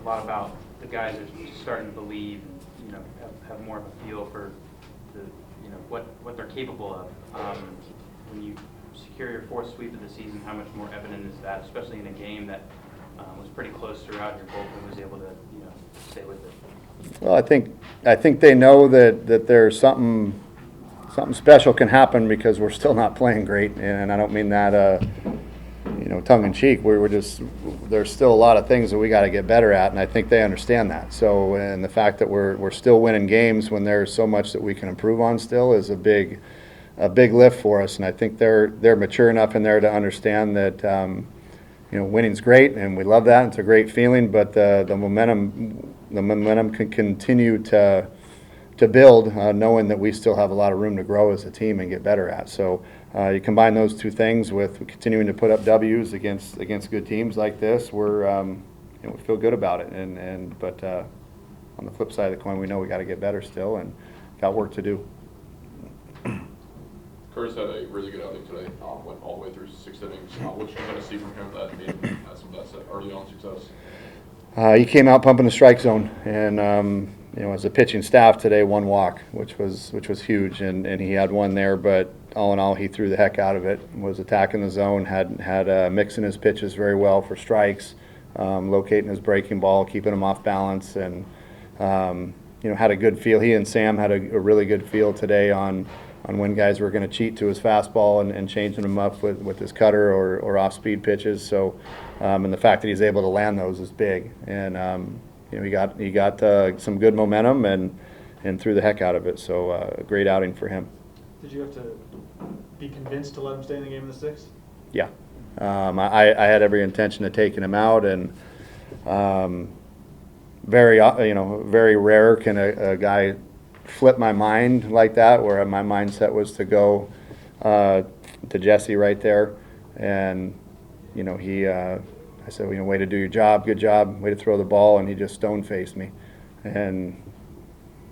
lot about the guys are starting to believe, have more of a feel for the, what they're capable of. When you secure your fourth sweep of the season, how much more evident is that, especially in a game that was pretty close throughout, your bullpen was able to, stay with it? Well, I think they know that there's something special can happen because we're still not playing great, and I don't mean that tongue in cheek. There's still a lot of things that we got to get better at, and I think they understand that. So, and the fact that we're still winning games when there's so much that we can improve on still is a big lift for us, and I think they're mature enough in there to understand that winning's great, and we love that. It's a great feeling, but the momentum can continue to build, knowing that we still have a lot of room to grow as a team and get better at. So you combine those two things with continuing to put up W's against good teams like this, we feel good about it. But on the flip side of the coin, we know we got to get better still and got work to do. Curtis had a really good outing today. Went all the way through 6 innings. What you kind of see from him that made some of that early on success? He came out pumping the strike zone, and as a pitching staff today, 1 walk, which was huge, and he had 1 there. But all in all, he threw the heck out of it. Was attacking the zone, had mixing his pitches very well for strikes, locating his breaking ball, keeping him off balance, and had a good feel. He and Sam had a really good feel today on when guys were going to cheat to his fastball and changing him up with his cutter or off-speed pitches. So, and the fact that he's able to land those is big. And he got some good momentum and threw the heck out of it. So, a great outing for him. Did you have to be convinced to let him stay in the game in the 6th? Yeah, I had every intention of taking him out, and very rare can a guy flip my mind like that, where my mindset was to go to Jesse right there, and I said, way to do your job, good job, way to throw the ball, and he just stone-faced me, and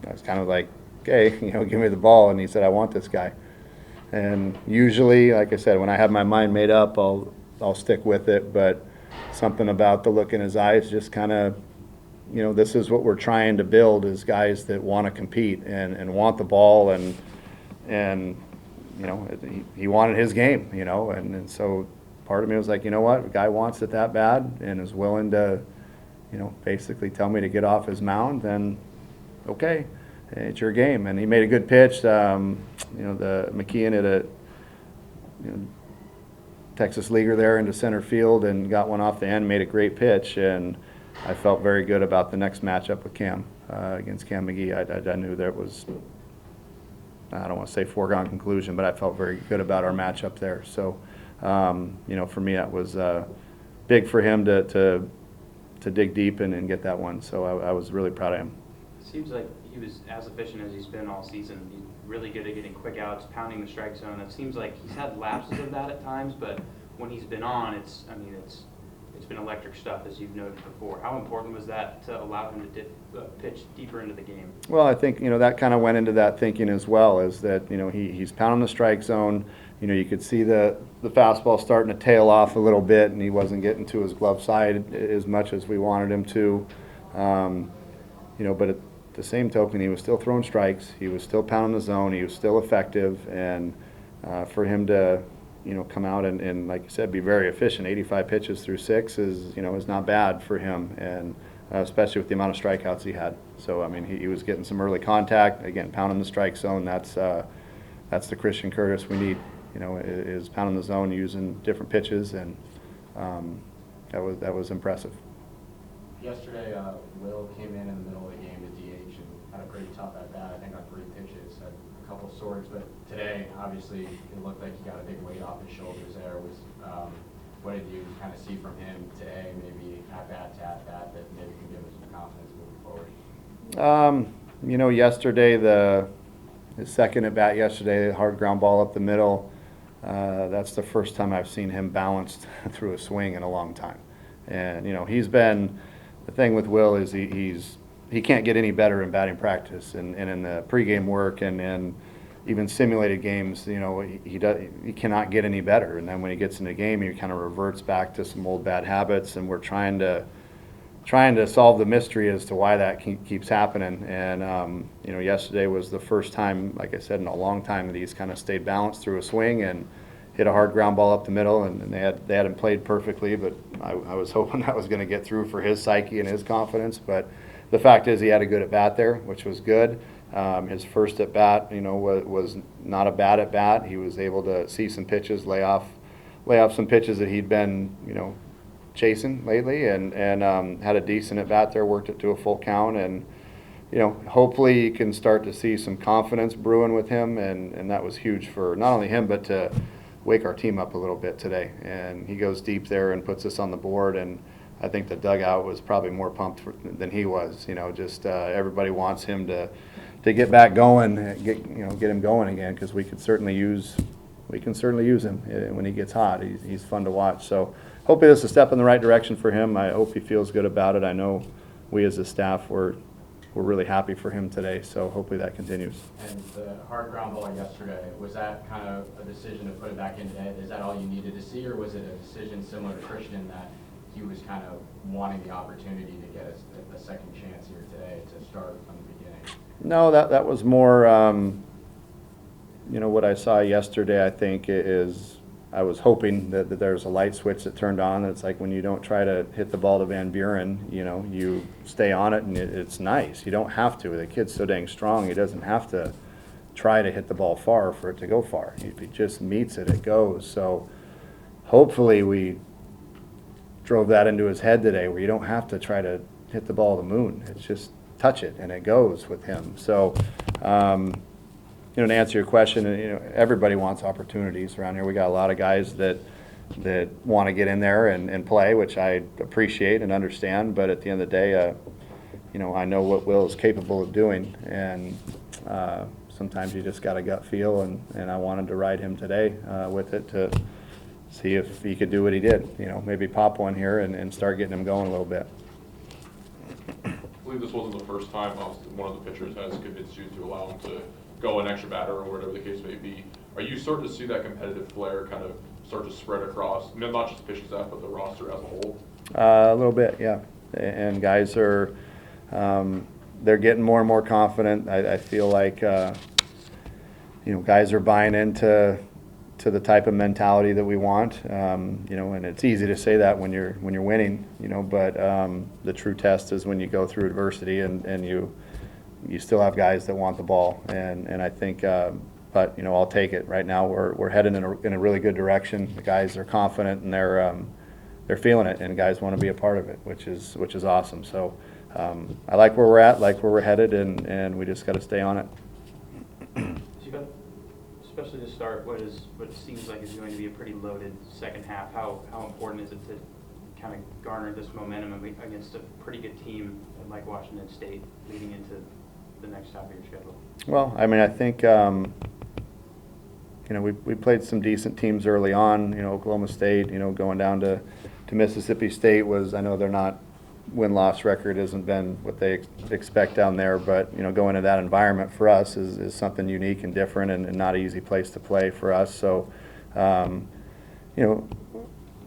I was kind of like, okay, give me the ball, and he said, I want this guy. And usually, like I said, when I have my mind made up, I'll stick with it, but something about the look in his eyes just kind of, this is what we're trying to build, is guys that want to compete and want the ball, and he wanted his game, and so part of me was like, what, a guy wants it that bad and is willing to, basically tell me to get off his mound, then okay, it's your game. And he made a good pitch. The McKeon hit a Texas leaguer there into center field and got one off the end, made a great pitch, and I felt very good about the next matchup with Cam, against Cam McGee. I knew there was, I don't want to say foregone conclusion, but I felt very good about our matchup there. So, for me, that was big for him to dig deep and get that one. So I was really proud of him. It seems like he was as efficient as he's been all season. He's really good at getting quick outs, pounding the strike zone. It seems like he's had lapses of that at times, but when he's been on, it's been electric stuff, as you've noted before. How important was that to allow him to pitch deeper into the game? Well, I think that kind of went into that thinking as well, is that he's pounding the strike zone. You could see the fastball starting to tail off a little bit, and he wasn't getting to his glove side as much as we wanted him to. But at the same token, he was still throwing strikes. He was still pounding the zone. He was still effective, and for him to come out and like you said, be very efficient. 85 pitches through 6 is not bad for him, and especially with the amount of strikeouts he had. So he was getting some early contact. Again, pounding the strike zone. That's the Christian Curtis we need. Is pounding the zone, using different pitches, and that was impressive. Yesterday, Will came in the middle of the game to DH and had a pretty tough at bat. I think on 3 pitches, had a couple swords. But today, obviously, it looked like he got a big weight off his shoulders there. What did you kind of see from him today, maybe at bat to at bat, that maybe can give us some confidence moving forward? Yesterday, his second at bat yesterday, hard ground ball up the middle. That's the first time I've seen him balanced through a swing in a long time. And he's been, the thing with Will is he can't get any better in batting practice and in the pregame work and even simulated games. He cannot get any better. And then when he gets in the game, he kind of reverts back to some old bad habits. And we're trying to trying to solve the mystery as to why that keeps happening. And you know, yesterday was the first time, like I said, in a long time that he's kind of stayed balanced through a swing and hit a hard ground ball up the middle. And they hadn't played perfectly, but I was hoping that was going to get through for his psyche and his confidence. But the fact is, he had a good at bat there, which was good. His first at bat, you know, was not a bad at bat. He was able to see some pitches, lay off some pitches that he'd been, you know, chasing lately, and had a decent at bat there, worked it to a full count, and you know, hopefully you can start to see some confidence brewing with him, and that was huge for not only him but to wake our team up a little bit today. And he goes deep there and puts us on the board, and I think the dugout was probably more pumped than he was. You know, just everybody wants him to get back going, get him going again, because we can certainly use him when he gets hot. He's fun to watch. So hopefully this is a step in the right direction for him. I hope he feels good about it. I know we as a staff were really happy for him today, so hopefully that continues. And the hard ground ball yesterday, was that kind of a decision to put it back in today? Is that all you needed to see, or was it a decision similar to Christian that he was kind of wanting the opportunity to get a second chance here today to start from the beginning? No, that was more, you know, what I saw yesterday, I think, is I was hoping that there's a light switch that turned on. It's like when you don't try to hit the ball to Van Buren, you know, you stay on it, and it's nice. You don't have to. The kid's so dang strong, he doesn't have to try to hit the ball far for it to go far. If he just meets it, it goes. So hopefully we drove that into his head today, where you don't have to try to hit the ball to the moon. It's just touch it, and it goes with him. So, you know, to answer your question, you know, everybody wants opportunities around here. We got a lot of guys that want to get in there and play, which I appreciate and understand. But at the end of the day, you know, I know what Will is capable of doing, and sometimes you just got a gut feel, and I wanted to ride him today with it to see if he could do what he did. You know, maybe pop one here and start getting him going a little bit. I believe this wasn't the first time one of the pitchers has convinced you to allow him to go an extra batter or whatever the case may be. Are you starting to see that competitive flair kind of start to spread across, not just the pitching staff, but the roster as a whole? A little bit, yeah. And guys are, they're getting more and more confident. I feel like, you know, guys are buying into the type of mentality that we want. You know, and it's easy to say that when you're winning, you know, but the true test is when you go through adversity and you still have guys that want the ball, and I think, but you know, I'll take it. Right now, we're heading in a really good direction. The guys are confident, and they're feeling it, and guys want to be a part of it, which is awesome. So I like where we're at, like where we're headed, and we just got to stay on it. Especially to start what seems like is going to be a pretty loaded second half. How important is it to kind of garner this momentum against a pretty good team like Washington State leading into the next half of your schedule? Well, I mean, I think, you know, we played some decent teams early on. You know, Oklahoma State, you know, going down to Mississippi State was, I know they're not, win-loss record hasn't been what they expect down there, but, you know, going to that environment for us is something unique and different, and not an easy place to play for us. So, you know,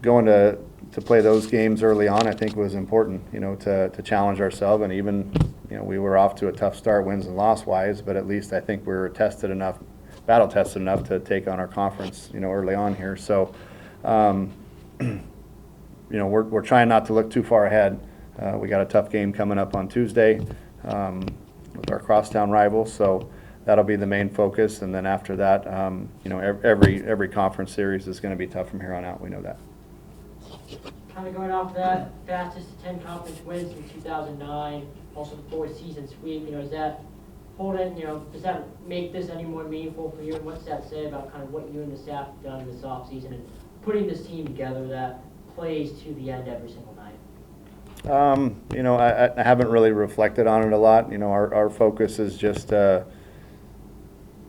going to play those games early on, I think was important, you know, to challenge ourselves. And even, you know, we were off to a tough start, wins and loss wise, but at least I think we were battle tested enough to take on our conference, you know, early on here. So, you know, we're trying not to look too far ahead. We got a tough game coming up on Tuesday with our crosstown rivals, so that'll be the main focus. And then after that, you know, every conference series is going to be tough from here on out. We know that. Kind of going off that, fastest 10 conference wins in 2009, also the 4-season sweep. You know, does that does that make this any more meaningful for you? And what's that say about kind of what you and the staff have done this offseason and putting this team together that plays to the end every single night? You know, I haven't really reflected on it a lot. You know, our focus is just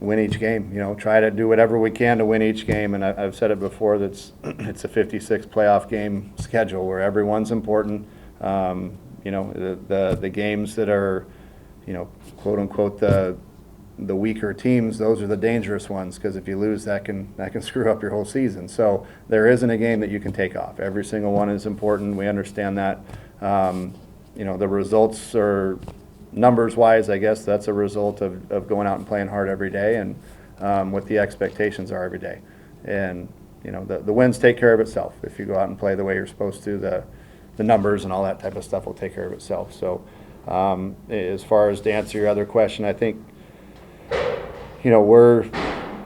win each game. You know, try to do whatever we can to win each game. And I've said it before, it's a 56 playoff game schedule where everyone's important. You know, the games that are, you know, quote unquote the weaker teams, those are the dangerous ones, because if you lose, that can screw up your whole season. So there isn't a game that you can take off. Every single one is important. We understand that. you know, the results are, numbers-wise, I guess, that's a result of going out and playing hard every day and what the expectations are every day. And, you know, the wins take care of itself. If you go out and play the way you're supposed to, the numbers and all that type of stuff will take care of itself. So as far as to answer your other question, I think, you know,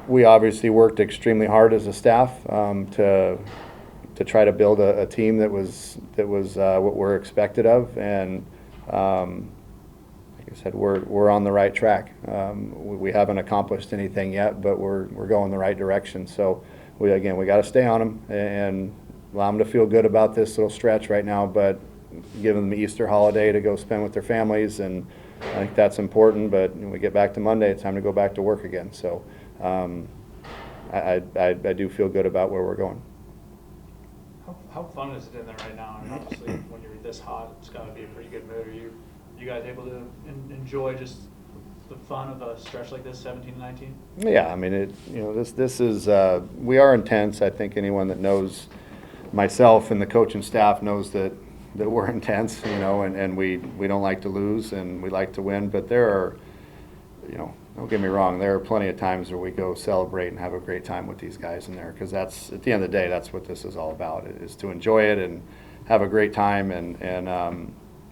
we obviously worked extremely hard as a staff to try to build a team that was what we're expected of, and like I said, we're on the right track. We haven't accomplished anything yet, but we're going the right direction. So we got to stay on them and allow them to feel good about this little stretch right now, but give them the Easter holiday to go spend with their families, and I think that's important. But when we get back to Monday, it's time to go back to work again. So I do feel good about where we're going. How fun is it in there right now? And obviously, when you're this hot, it's got to be a pretty good mood. Are you guys able to enjoy just the fun of a stretch like this, 17-19? Yeah, I mean, this is we are intense. I think anyone that knows myself and the coaching staff knows that we're intense, you know, and we don't like to lose and we like to win. But there are, you know, don't get me wrong, there are plenty of times where we go celebrate and have a great time with these guys in there, because that's, at the end of the day, that's what this is all about, is to enjoy it and have a great time. And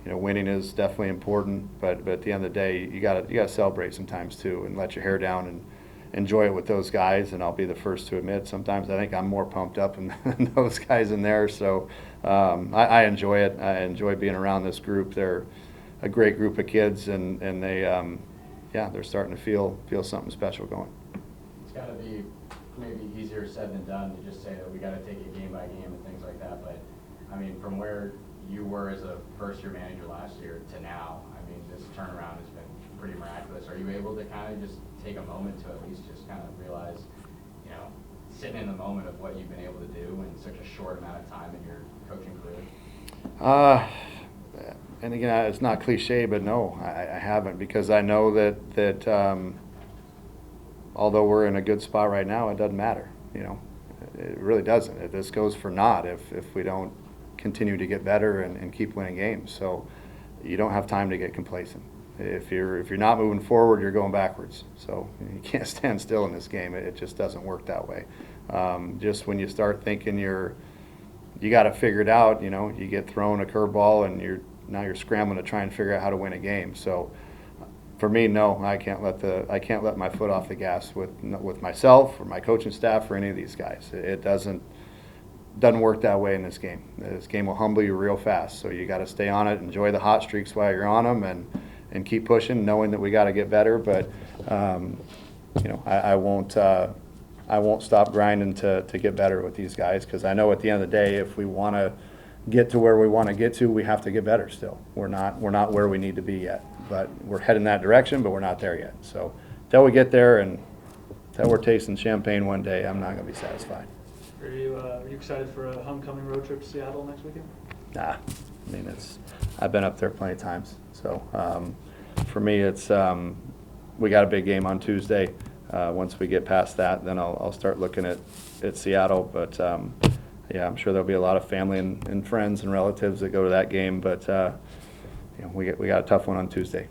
you know, winning is definitely important, but at the end of the day, you gotta celebrate sometimes too, and let your hair down and enjoy it with those guys. And I'll be the first to admit, sometimes I think I'm more pumped up than those guys in there. So I enjoy it. I enjoy being around this group. They're a great group of kids, and they they're starting to feel something special going. It's got to be maybe easier said than done to just say that we got to take it game by game and things like that. But I mean, from where you were as a first-year manager last year to now, I mean, this turnaround has been pretty miraculous. Are you able to kind of just take a moment to at least just kind of realize, you know, sitting in the moment of what you've been able to do in such a short amount of time in your coaching career? And again, it's not cliche, but no, I haven't, because I know that although we're in a good spot right now, it doesn't matter. You know, it really doesn't. This goes for naught if we don't continue to get better and keep winning games. So you don't have time to get complacent. If you're not moving forward, you're going backwards. So you can't stand still in this game. It just doesn't work that way. Just when you start thinking you got to figure it out, you know, you get thrown a curveball and now you're scrambling to try and figure out how to win a game. So for me, no, I can't let my foot off the gas with myself or my coaching staff or any of these guys. It doesn't work that way in this game. This game will humble you real fast. So you got to stay on it, enjoy the hot streaks while you're on them, and keep pushing, knowing that we got to get better. But you know, I won't stop grinding to get better with these guys, because I know at the end of the day, if we want to get to where we want to get to, we have to get better still. We're not where we need to be yet, but we're heading that direction, but we're not there yet. So until we get there and until we're tasting champagne one day, I'm not going to be satisfied. Are you excited for a homecoming road trip to Seattle next weekend? Nah, I mean, I've been up there plenty of times. So for me, it's we got a big game on Tuesday. Once we get past that, then I'll start looking at Seattle. But yeah, I'm sure there'll be a lot of family and friends and relatives that go to that game. But you know, we got a tough one on Tuesday.